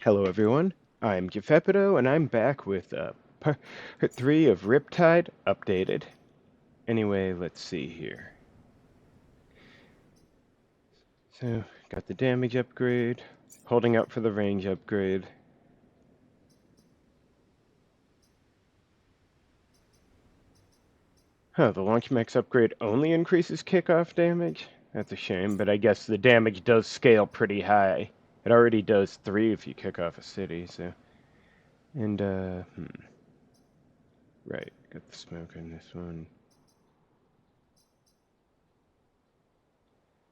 Hello everyone, I'm Gefepido, and I'm back with part 3 of Riptide updated. Anyway, let's see here. So, got the damage upgrade, holding out for the range upgrade. Huh, the Launch Max upgrade only increases kickoff damage? That's a shame, but I guess the damage does scale pretty high. It already does 3 if you kick off a city, so... And, Right, got the smoke on this one.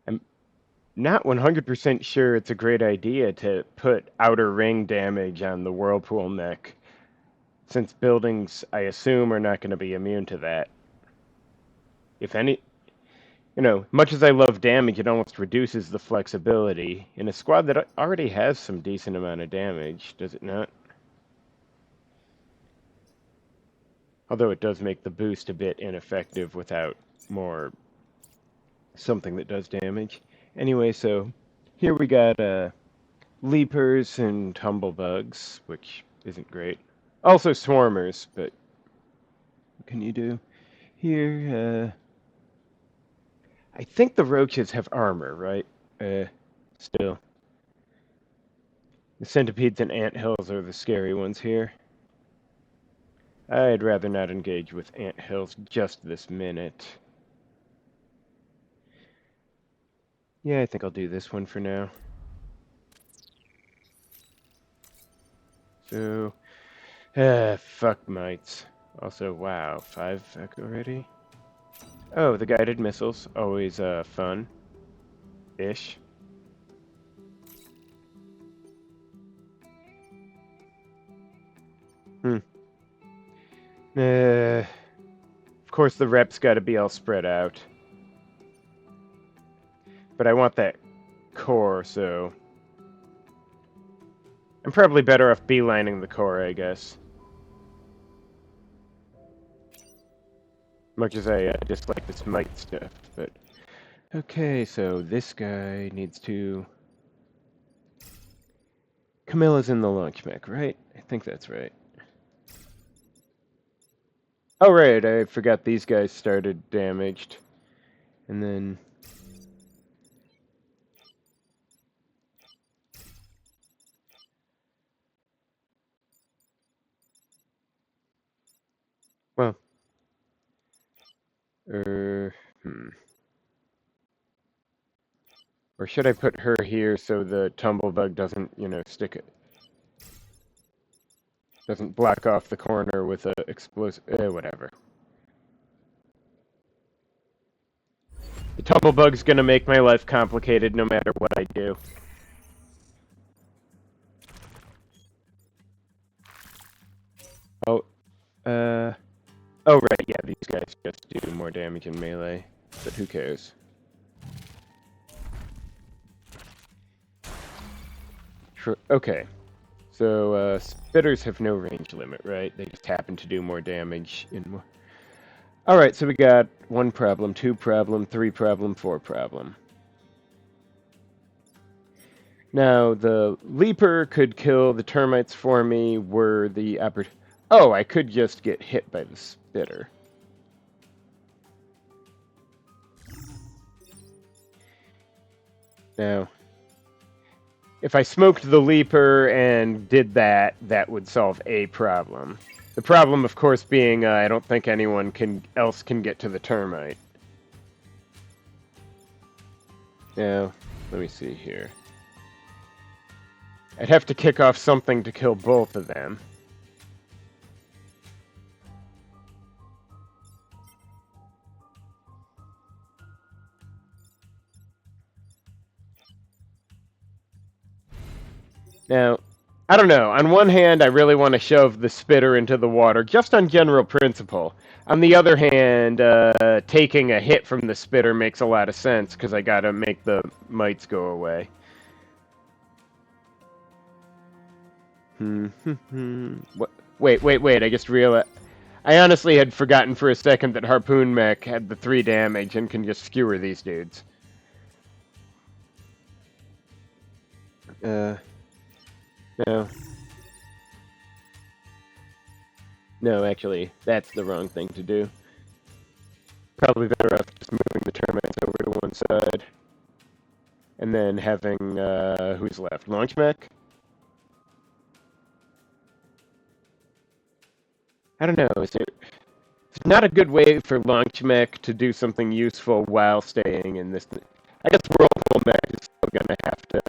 I'm not 100% sure it's a great idea to put outer ring damage on the Whirlpool mech, since buildings, I assume, are not going to be immune to that. If any, much as I love damage, it almost reduces the flexibility in a squad that already has some decent amount of damage, does it not? Although it does make the boost a bit ineffective without more something that does damage. Anyway, so here we got Leapers and Tumblebugs, which isn't great. Also Swarmers, but what can you do? Here, I think the Roaches have armor, right? Still. The Centipedes and Anthills are the scary ones here. I'd rather not engage with Anthills just this minute. Yeah, I think I'll do this one for now. So, fuck mites. Also, wow, 5 already? Oh, the guided missiles, always fun-ish. Of course the rep's got to be all spread out. But I want that core, so... I'm probably better off beelining the core, I guess. Much as I dislike this mite stuff, but... Okay, so this guy needs to... Camilla's in the launch mech, right? I think that's right. Oh, right, I forgot these guys started damaged. And then... Well... Or should I put her here so the tumblebug doesn't, stick it? Doesn't block off the corner with a explosive... whatever. The tumblebug's gonna make my life complicated no matter what I do. Oh, oh right, yeah, these guys just do more damage in melee, but who cares? Okay, so spitters have no range limit, right? They just happen to do more damage in more... Alright, so we got 1 problem, 2 problem, 3 problem, 4 problem. Now, the Leaper could kill the termites for me were the Oh, I could just get hit by the spitter. Now, if I smoked the Leaper and did that, that would solve a problem. The problem, of course, being I don't think anyone else can get to the termite. Now, let me see here. I'd have to kick off something to kill both of them. Now, I don't know. On one hand, I really want to shove the spitter into the water, just on general principle. On the other hand, taking a hit from the spitter makes a lot of sense, because I gotta make the mites go away. What? Wait, I just realized... I honestly had forgotten for a second that Harpoon Mech had the 3 damage and can just skewer these dudes. No. No, actually, that's the wrong thing to do. Probably better off just moving the termites over to one side. And then having, who's left? Launch mech? I don't know, it's not a good way for Launch Mech to do something useful while staying in this. I guess Whirlpool Mech is still gonna have to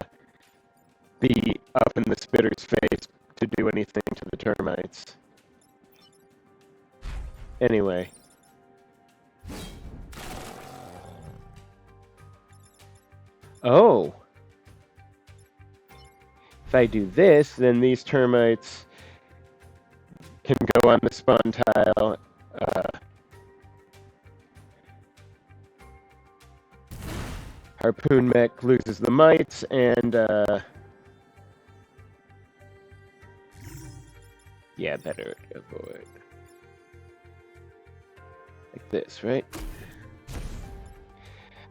be up in the spitter's face to do anything to the termites. Anyway. Oh! If I do this, then these termites can go on the spawn tile. Harpoon Mech loses the mites, and, yeah, better avoid. Like this, right?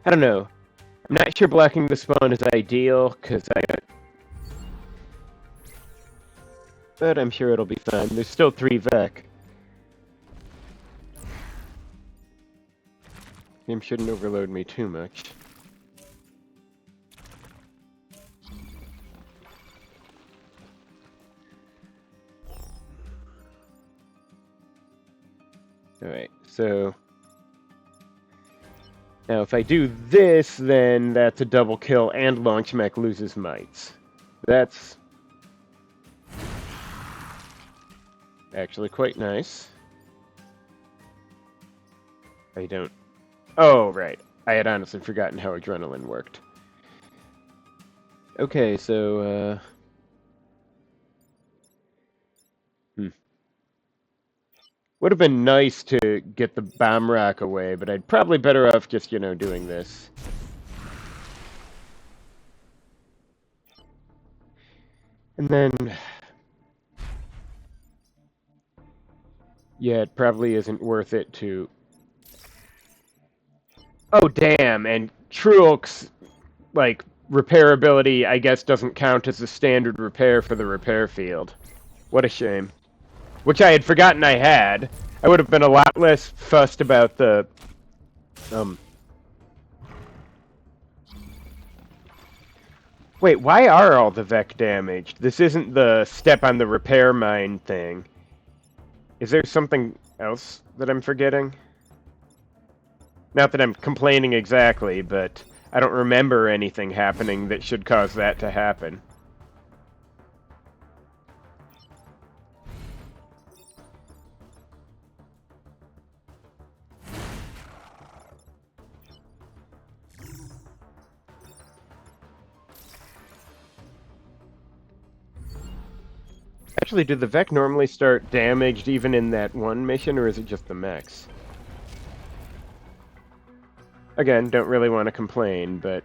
I don't know. I'm not sure blocking the spawn is ideal, because but I'm sure it'll be fine. There's still 3 Vec. Game shouldn't overload me too much. Alright, so... Now if I do this, then that's a double kill and Launch Mech loses mites. That's... actually quite nice. I don't... Oh, right. I had honestly forgotten how adrenaline worked. Okay, so, would have been nice to get the bomb rock away, but I'd probably better off just, doing this. And then... yeah, it probably isn't worth it to... Oh, damn, and Truelk's, like, repairability, I guess, doesn't count as a standard repair for the repair field. What a shame. Which I had forgotten I had. I would have been a lot less fussed about the... Wait, why are all the Vec damaged? This isn't the step on the repair mine thing. Is there something else that I'm forgetting? Not that I'm complaining exactly, but I don't remember anything happening that should cause that to happen. Actually, do the Vec normally start damaged even in that one mission, or is it just the mechs? Again, don't really want to complain, but...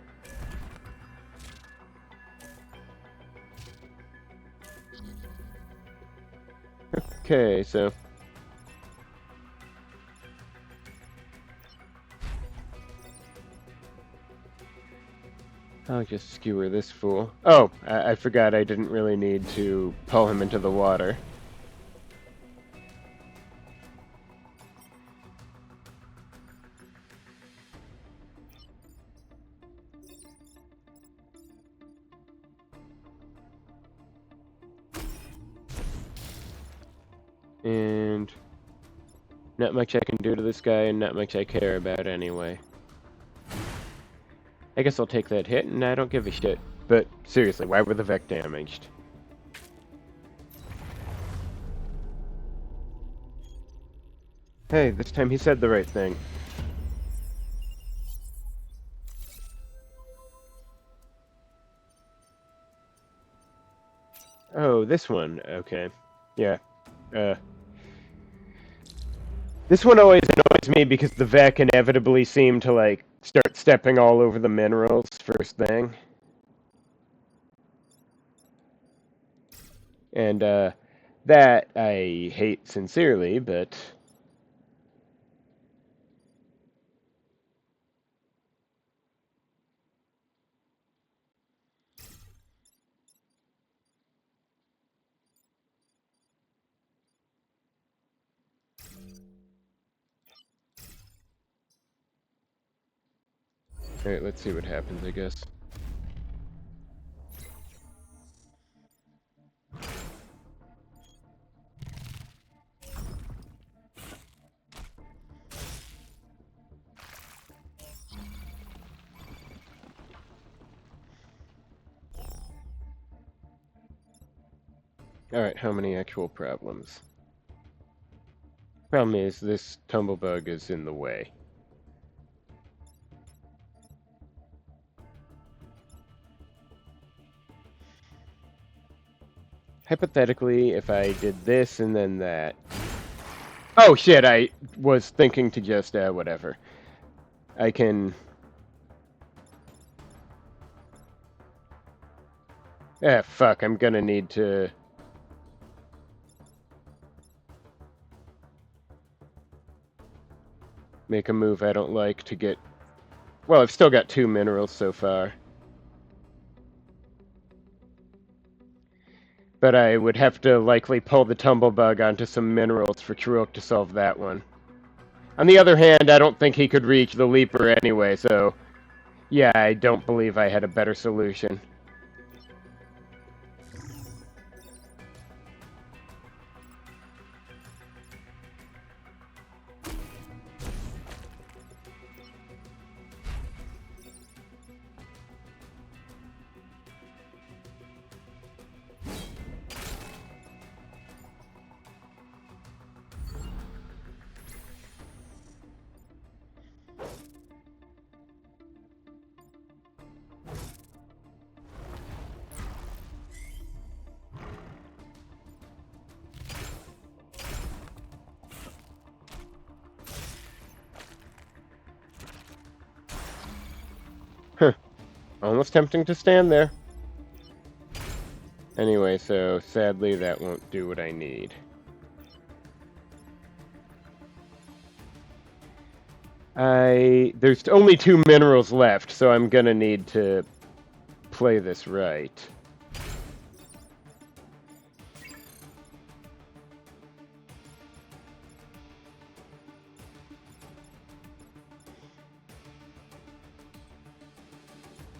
Okay, so... I'll just skewer this fool. Oh, I forgot I didn't really need to pull him into the water. And... not much I can do to this guy, and not much I care about anyway. I guess I'll take that hit, and I don't give a shit. But, seriously, why were the Vec damaged? Hey, this time he said the right thing. Oh, this one. Okay. Yeah. This one always annoys me because the Vec inevitably seem to, like, start stepping all over the minerals first thing. And, that I hate sincerely, but... Alright, let's see what happens, I guess. Alright, how many actual problems? Problem is, this tumblebug is in the way. Hypothetically, if I did this and then that... Oh shit, I was thinking to just, whatever. I can... fuck, I'm gonna need to... make a move I don't like to get... Well, I've still got 2 minerals so far. But I would have to likely pull the tumblebug onto some minerals for Chirrut to solve that one. On the other hand, I don't think he could reach the Leaper anyway, so... Yeah, I don't believe I had a better solution. Huh. Almost tempting to stand there. Anyway, so sadly that won't do what I need. There's only 2 minerals left, so I'm gonna need to play this right.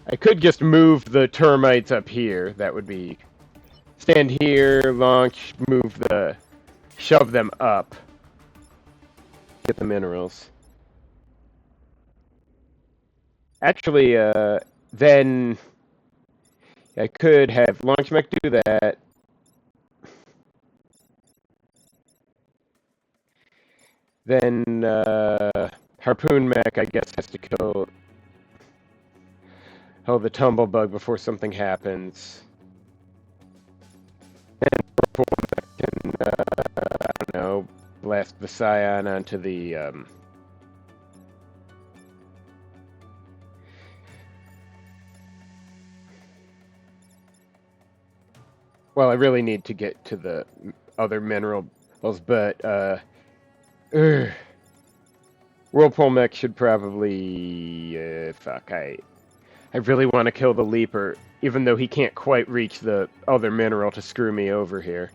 I could just move the termites up here. That would be... Stand here, launch, move the... Shove them up. Get the minerals. Actually, then... I could have launch mech do that. Then, harpoon mech, I guess, has to kill... the tumblebug before something happens. And harpoon mech can, I don't know, blast the scion onto the, Well, I really need to get to the other minerals, but, Whirlpool mech should probably, fuck, I really want to kill the Leaper, even though he can't quite reach the other mineral to screw me over here.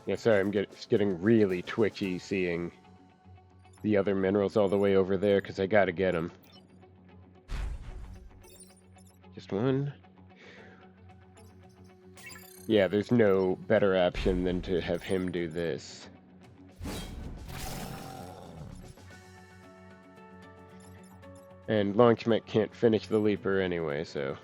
Yeah, sorry, I'm getting really twitchy seeing the other minerals all the way over there, because I gotta get them. Just one. Yeah, there's no better option than to have him do this. And Launchmech can't finish the Leaper anyway, so...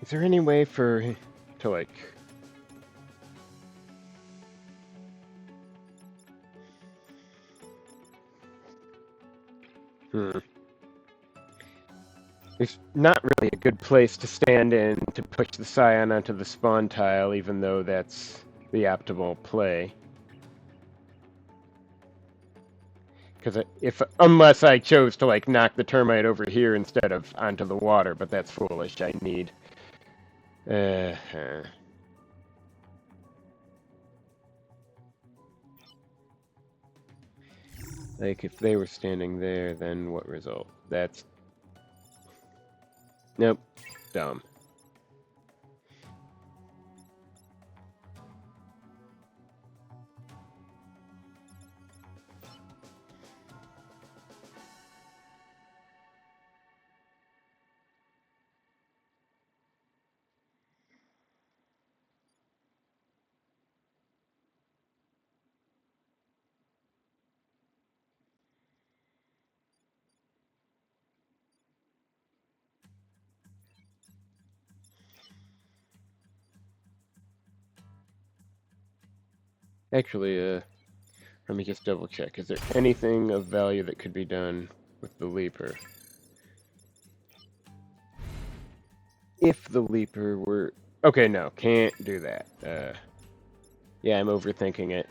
Is there any way to, like... There's not really a good place to stand in to push the Scion onto the spawn tile, even though that's the optimal play. Because unless I chose to like knock the termite over here instead of onto the water, but that's foolish. I need. Like if they were standing there, then what result? That's nope, dumb. Actually, let me just double check. Is there anything of value that could be done with the Leaper? If the Leaper were... Okay, no, can't do that. Yeah, I'm overthinking it.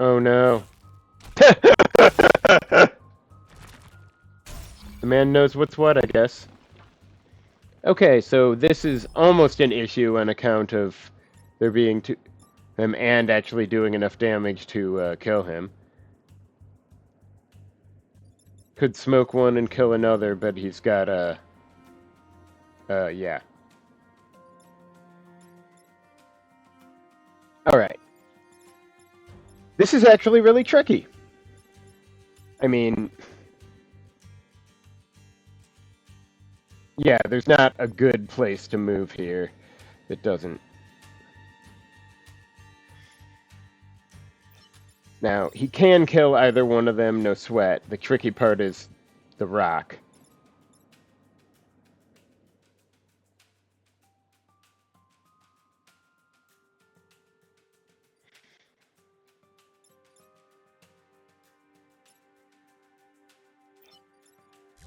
Oh no. The man knows what's what, I guess. Okay, so this is almost an issue on account of there being them and actually doing enough damage to kill him. Could smoke one and kill another, but he's got a... yeah. Alright. This is actually really tricky. I mean... Yeah, there's not a good place to move here that doesn't... Now, he can kill either one of them, no sweat. The tricky part is the rock.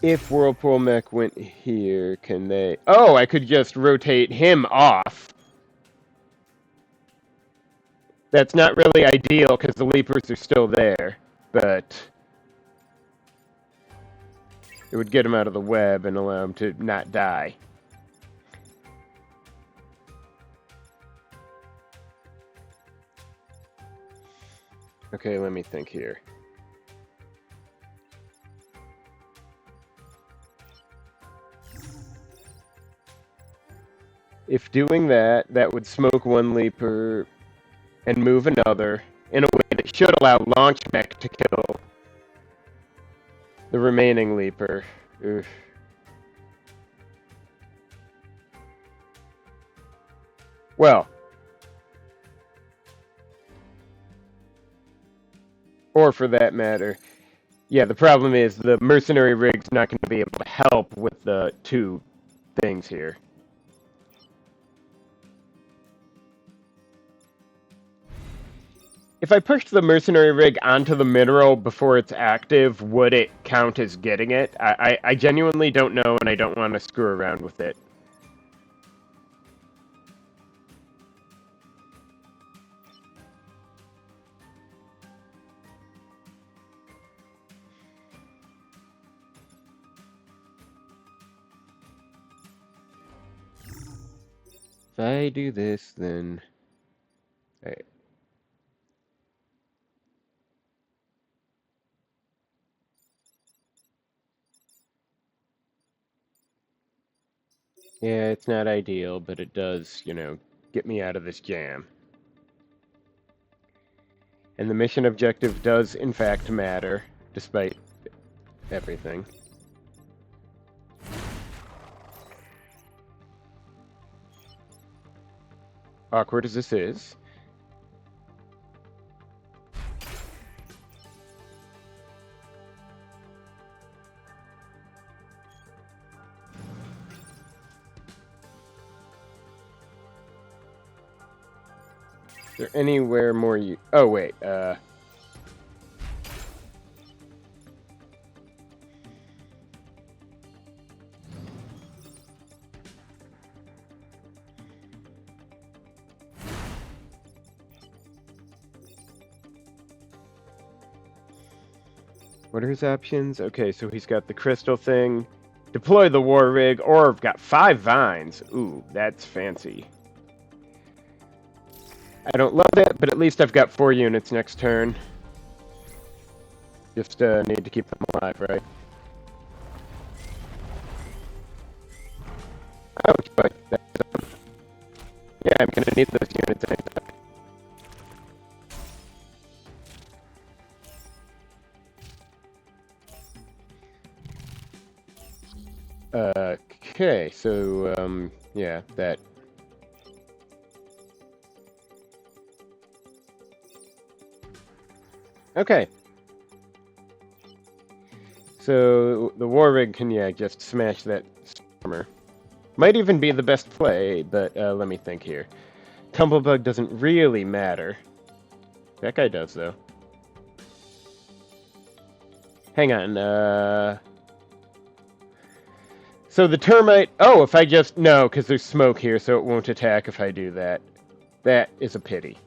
If Whirlpool Mech went here, can they... Oh, I could just rotate him off. That's not really ideal because the Leapers are still there, but it would get him out of the web and allow him to not die. Okay, let me think here. If doing that, that would smoke one Leaper and move another in a way that should allow Launch Mech to kill the remaining Leaper. Oof. Well, or for that matter, yeah, the problem is the Mercenary Rig's not going to be able to help with the two things here. If I pushed the Mercenary Rig onto the mineral before it's active, would it count as getting it? I genuinely don't know, and I don't want to screw around with it. If I do this, then... Alright. Yeah, it's not ideal, but it does, get me out of this jam. And the mission objective does, in fact, matter, despite everything. Awkward as this is. Is there anywhere more you... Oh, wait, what are his options? Okay, so he's got the crystal thing. Deploy the war rig, or I've got 5 vines. Ooh, that's fancy. I don't love it, but at least I've got 4 units next turn. Just need to keep them alive, right? Oh, but yeah, I'm gonna need those units anytime. Okay, so yeah, that. Okay. So the war rig can, yeah, just smash that stormer. Might even be the best play, but let me think here. Tumblebug doesn't really matter. That guy does, though. Hang on, So the termite... Oh, if I just... No, because there's smoke here, so it won't attack if I do that. That is a pity.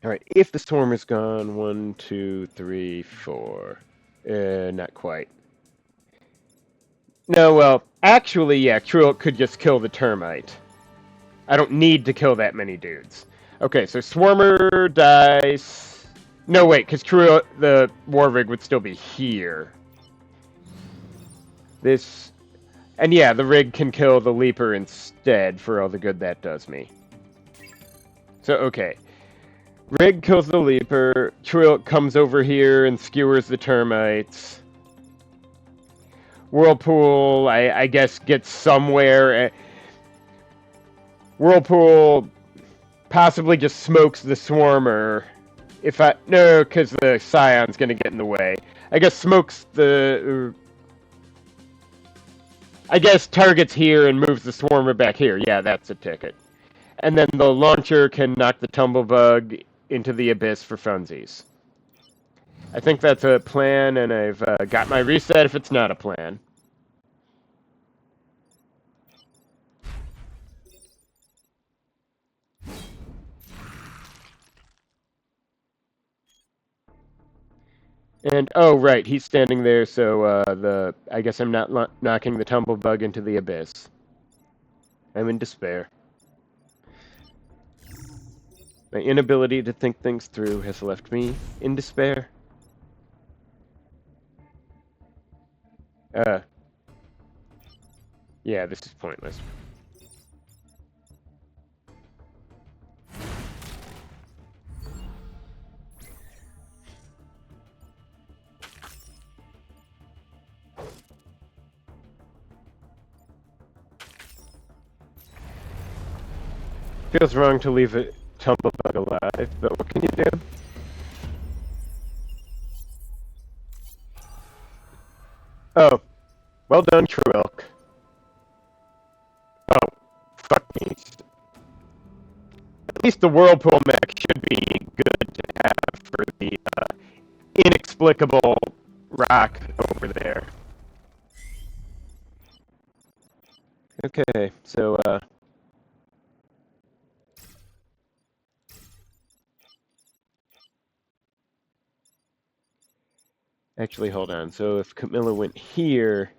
Alright, if the storm is gone... 1, 2, 3, 4... not quite. No, well, actually, yeah, Cruel could just kill the termite. I don't need to kill that many dudes. Okay, so Swarmer dies... No, wait, because the War Rig would still be here. This... And yeah, the rig can kill the Leaper instead for all the good that does me. So, okay. Rig kills the Leaper. Truilt comes over here and skewers the termites. Whirlpool, I guess, gets somewhere. Whirlpool possibly just smokes the Swarmer. No, because the Scion's going to get in the way. I guess smokes the... I guess targets here and moves the Swarmer back here. Yeah, that's a ticket. And then the launcher can knock the Tumblebug into the abyss for funsies. I think that's a plan, and I've got my reset if it's not a plan. And, oh, right, he's standing there, so I guess I'm not knocking the Tumblebug into the abyss. I'm in despair. My inability to think things through has left me in despair. Yeah, this is pointless. Feels wrong to leave a Tumblebug alive, but what can you do? Oh, well done, True Elk. Oh, fuck me. At least the Whirlpool mech should be good to have for the inexplicable rock over there. Okay, so, actually, hold on. So if Camilla went here...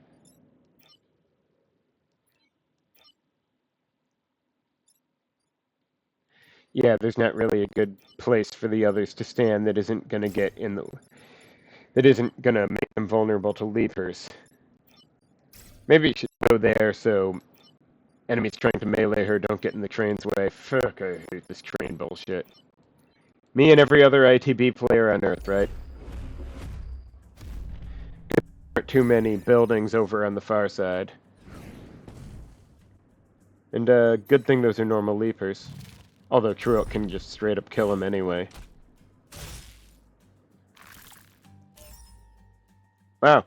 Yeah, there's not really a good place for the others to stand that isn't going to get in the... It isn't gonna make them vulnerable to Leapers. Maybe you should go there so enemies trying to melee her don't get in the train's way. Fuck, I hate this train bullshit. Me and every other ITB player on Earth, right? There aren't too many buildings over on the far side. And good thing those are normal Leapers. Although Truelk can just straight up kill him anyway. Wow.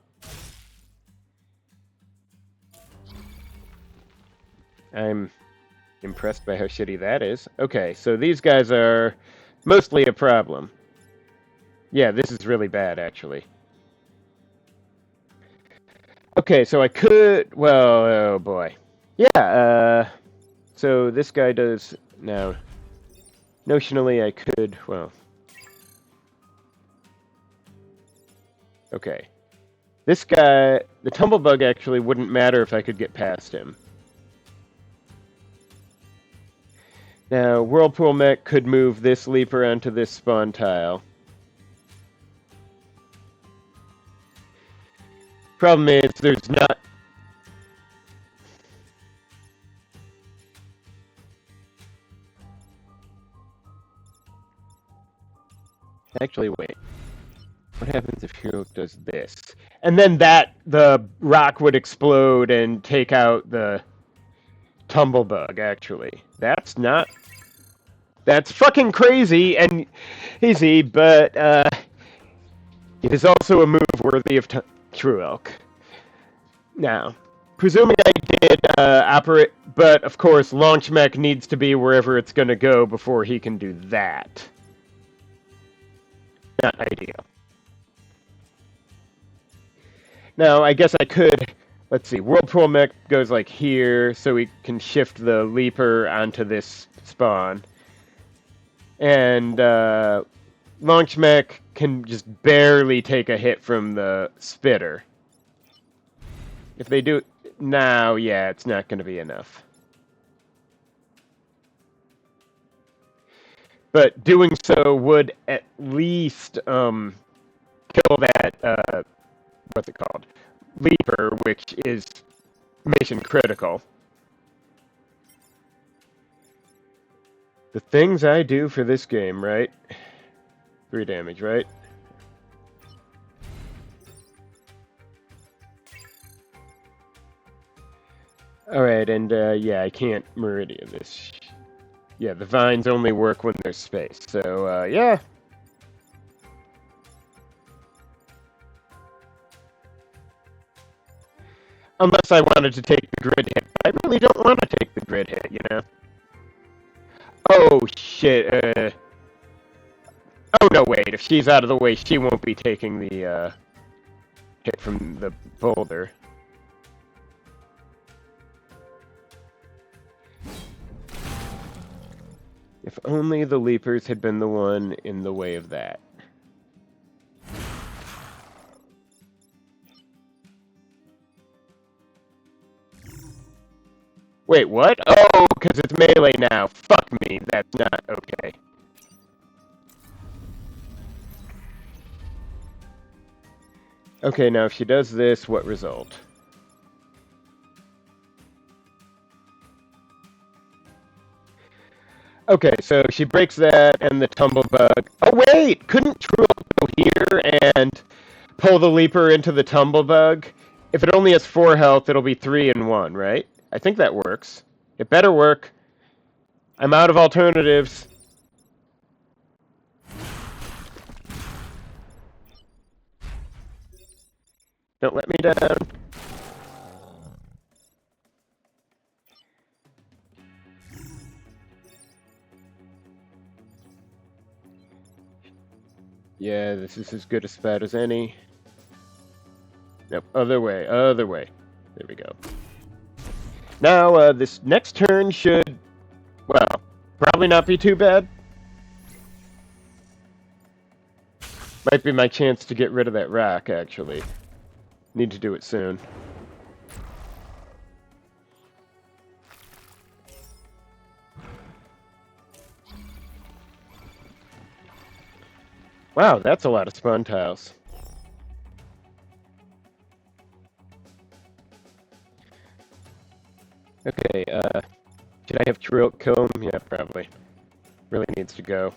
I'm impressed by how shitty that is. Okay, so these guys are mostly a problem. Yeah, this is really bad, actually. Okay, so I could... Well, oh boy. Yeah, so this guy does... Now, notionally I could... Well... Okay. This guy... The Tumblebug actually wouldn't matter if I could get past him. Now, Whirlpool Mech could move this Leaper onto this spawn tile. Problem is, there's not... Actually, wait. What happens if Hero does this? And then the rock would explode and take out the Tumblebug, actually. That's not... That's fucking crazy and easy, but it is also a move worthy of Truelk. Now, presuming I did operate... But, of course, Launch Mech needs to be wherever it's going to go before he can do that. Not ideal. Now, I guess I could... Let's see. Whirlpool Mech goes like here, so we can shift the Leaper onto this spawn. And Launch Mech can just barely take a hit from the Spitter. If they do... Now, yeah, it's not going to be enough. But doing so would at least kill that... what's it called? Leaper, which is mission critical. The things I do for this game, right? 3 damage, right? Alright, and yeah, I can't Meridian this. Yeah, the vines only work when there's space, so yeah. Unless I wanted to take the grid hit. I really don't want to take the grid hit, you know? Oh, shit. Oh, no, wait. If she's out of the way, she won't be taking the hit from the boulder. If only the Leapers had been the one in the way of that. Wait, what? Oh, because it's melee now. Fuck me. That's not okay. Okay, now if she does this, what result? Okay, so she breaks that and the Tumblebug. Oh, wait! Couldn't Truelk go here and pull the Leaper into the Tumblebug? If it only has 4 health, it'll be 3 in 1, right? I think that works. It better work. I'm out of alternatives. Don't let me down. Yeah, this is as good a spot as any. Nope, other way, other way. There we go. Now, this next turn should, well, probably not be too bad. Might be my chance to get rid of that rock, actually. Need to do it soon. Wow, that's a lot of spawn tiles. Okay, should I have True kill him? Yeah, probably. Really needs to go.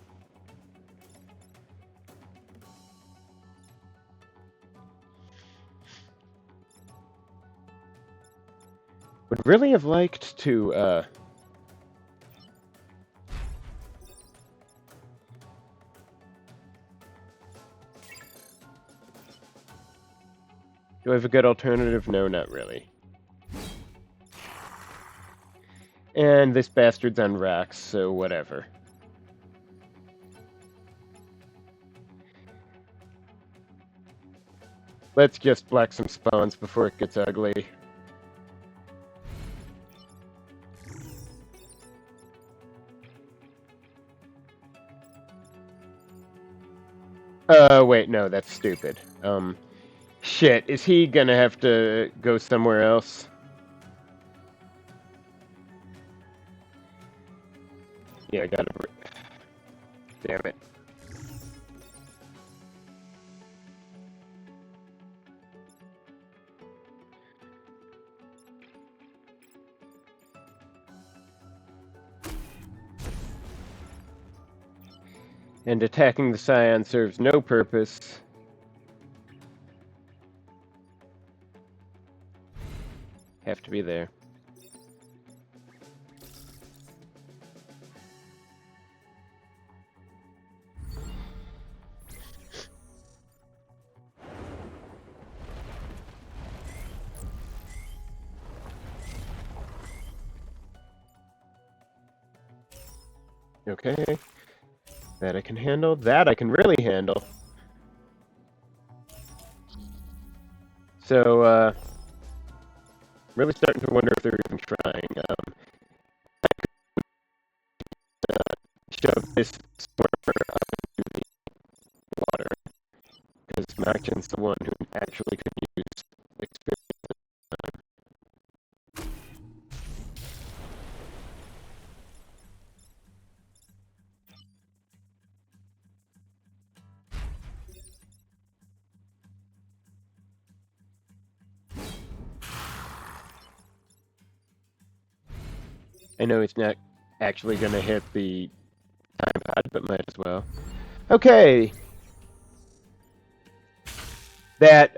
Would really have liked to, do I have a good alternative? No, not really. And this bastard's on rocks, so whatever. Let's just block some spawns before it gets ugly. Wait, no, that's stupid. Shit, is he gonna have to go somewhere else? Yeah, I gotta... Damn it. And attacking the Scion serves no purpose. Have to be there. Okay. That I can handle. That I can really handle. So, really starting to wonder if they're even trying. Shove this swimmer up into the water, because Machin's the one who actually could use experience. I know he's not actually going to hit the time pod, but might as well. Okay. That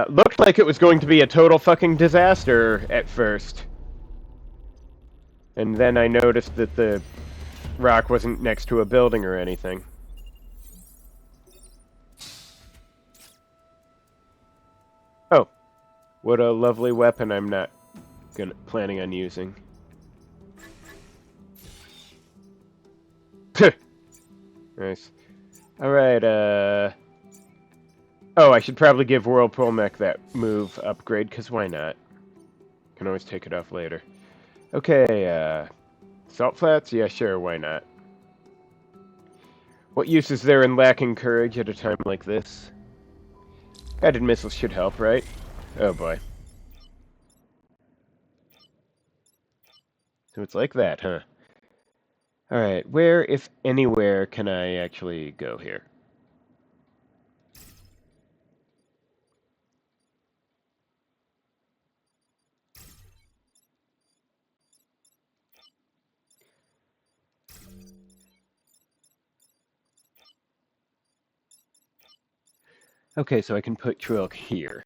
looked like it was going to be a total fucking disaster at first. And then I noticed that the rock wasn't next to a building or anything. Oh. What a lovely weapon I'm not planning on using. Nice. Alright, oh, I should probably give Whirlpool Mech that move upgrade, because why not? Can always take it off later. Okay, Salt Flats? Yeah, sure, why not? What use is there in lacking courage at a time like this? Guided missiles should help, right? Oh boy. So it's like that, huh? Alright, where, if anywhere, can I actually go here? Okay, so I can put Trilk here.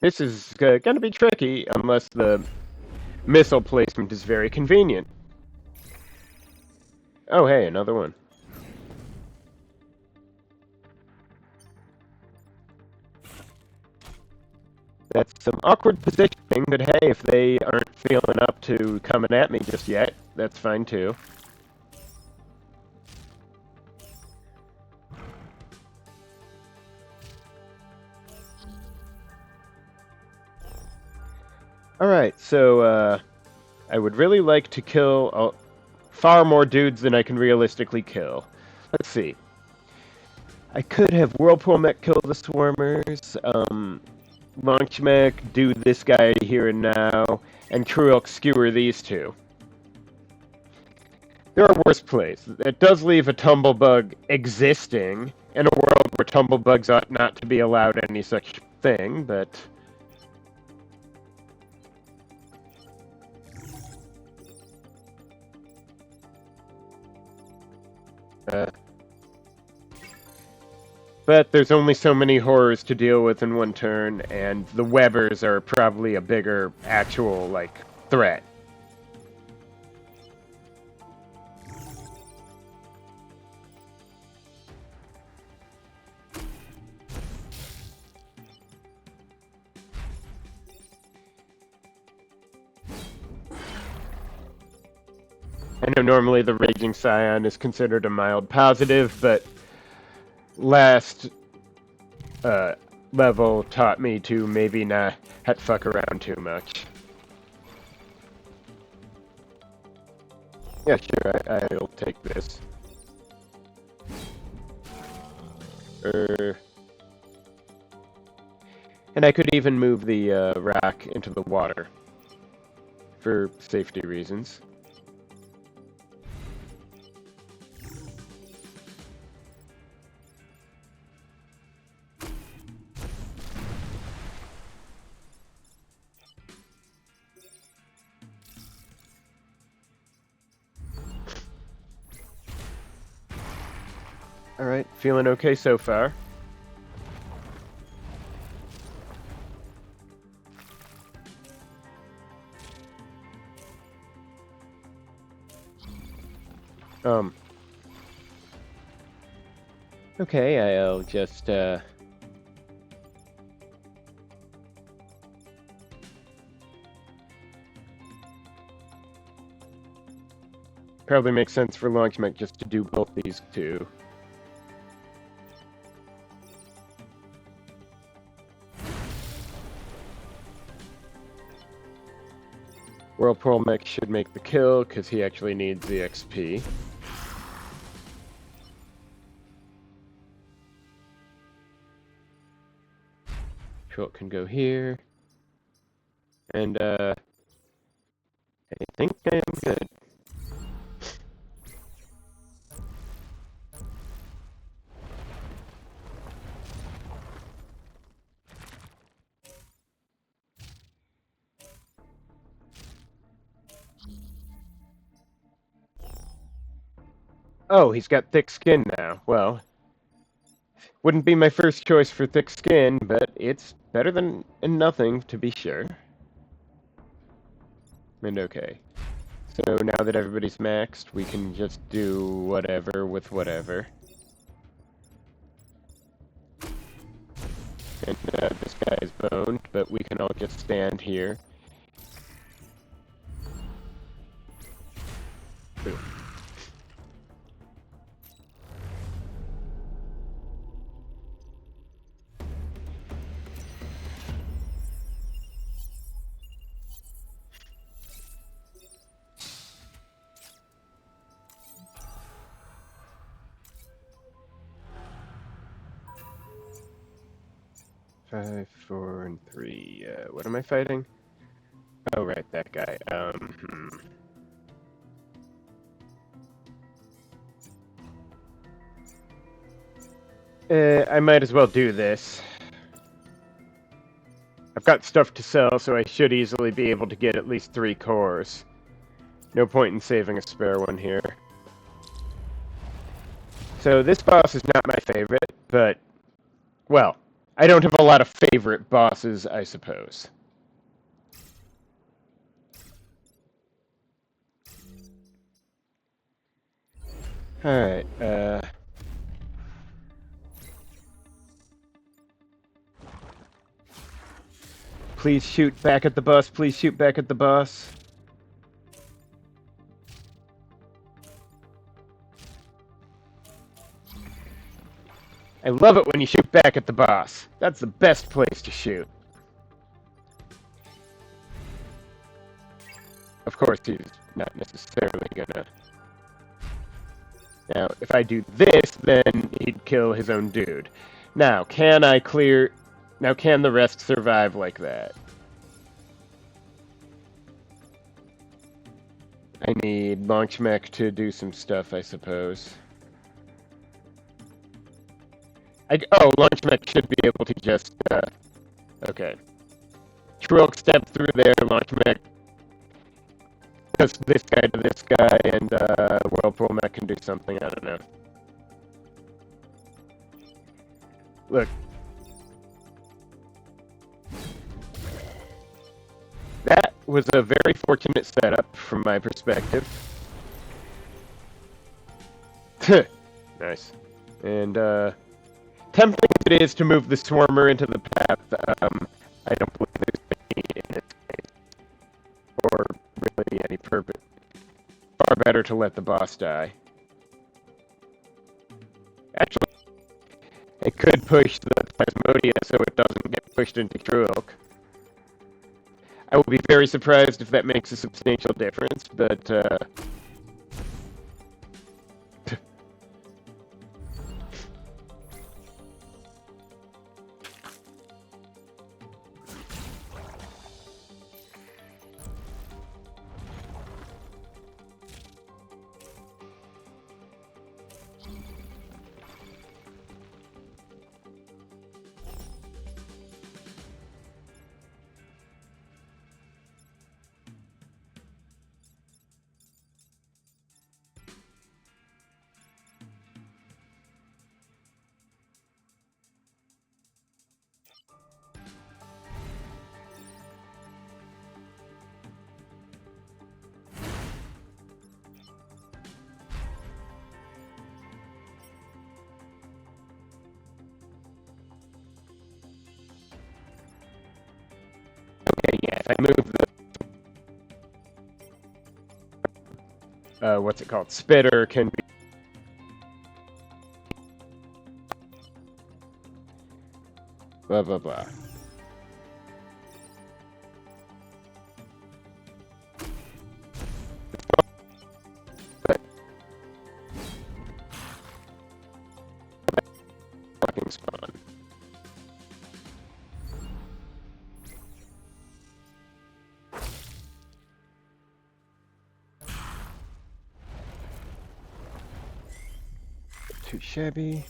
This is gonna be tricky unless the missile placement is very convenient. Oh, hey, another one. That's some awkward positioning, but hey, if they aren't feeling up to coming at me just yet, that's fine too. Alright, so, I would really like to kill far more dudes than I can realistically kill. Let's see. I could have Whirlpool Mech kill the Swarmers, Launch Mech do this guy here and now, and Truelk skewer these two. There are worse plays. It does leave a Tumblebug existing in a world where Tumblebugs ought not to be allowed any such thing, but... But there's only so many horrors to deal with in one turn, and the Webbers are probably a bigger actual, like, threat. I know normally the Raging Scion is considered a mild positive, but last level taught me to maybe not fuck around too much. Yeah, sure, I'll take this. And I could even move the rock into the water for safety reasons. Alright, feeling okay so far. Okay, I'll just, probably makes sense for launch mech just to do both these two. Whirlpool mech should make the kill, because he actually needs the XP. Short can go here. And, I think I am good. Oh, he's got thick skin now. Well, wouldn't be my first choice for thick skin, but it's better than nothing, to be sure. And okay. So now that everybody's maxed, we can just do whatever with whatever. And this guy is boned, but we can all just stand here. Ooh. Five, 4, and 3. What am I fighting? Oh, right, that guy. I might as well do this. I've got stuff to sell, so I should easily be able to get at least 3 cores. No point in saving a spare one here. So this boss is not my favorite, but, well, I don't have a lot of favorite bosses, I suppose. Alright, please shoot back at the bus, please shoot back at the bus. I love it when you shoot back at the boss. That's the best place to shoot. Of course, he's not necessarily gonna... Now, if I do this, then he'd kill his own dude. Now, can I clear... Now, can the rest survive like that? I need Launch Mech to do some stuff, I suppose. Oh, Launch Mech should be able to just, okay. Trilk step through there, Launch Mech does this guy to this guy, and, Whirlpool Mech can do something, I don't know. Look. That was a very fortunate setup from my perspective. Nice. And, tempting as it is to move the Swarmer into the path, I don't believe there's any in its case, or really any purpose. Far better to let the boss die. Actually, I could push the Plasmodia so it doesn't get pushed into Truoak. I will be very surprised if that makes a substantial difference, but, okay, yeah, if I move the, what's it called? Spitter can be... blah, blah, blah. But... fucking spawn. Too shabby.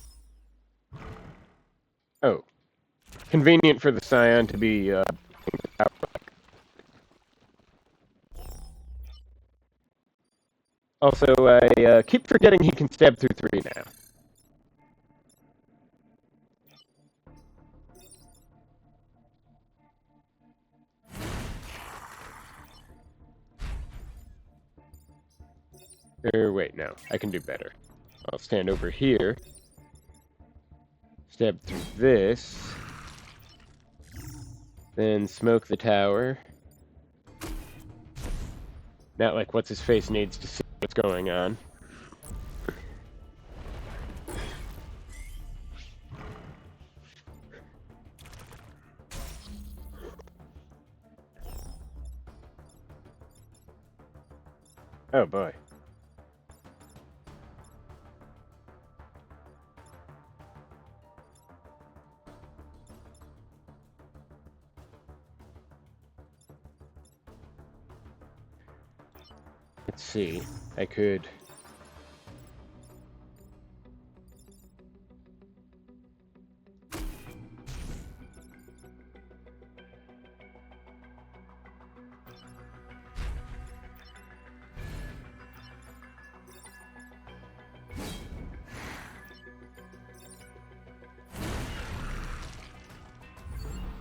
Oh. Convenient for the Scion to be, Also, I keep forgetting he can stab through 3 now. Wait, no. I can do better. I'll stand over here. Stab through this. Then smoke the tower. Not like what's-his-face needs to see what's going on. Oh boy. Let's see. I could...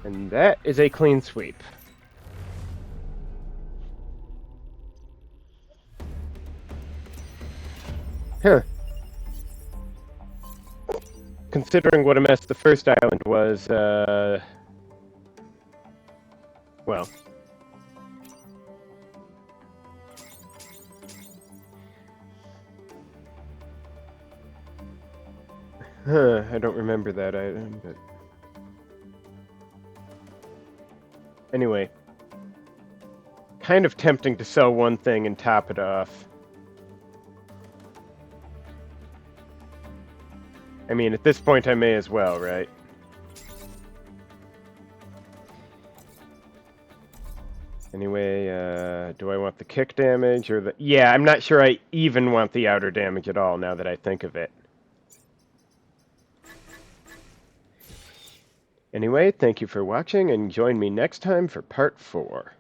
And that is a clean sweep. Huh. Considering what a mess the first island was, well. I don't remember that item, but... Anyway. Kind of tempting to sell one thing and top it off. I mean, at this point I may as well, right? Anyway, do I want the kick damage or the... Yeah, I'm not sure I even want the outer damage at all now that I think of it. Anyway, thank you for watching, and join me next time for part 4.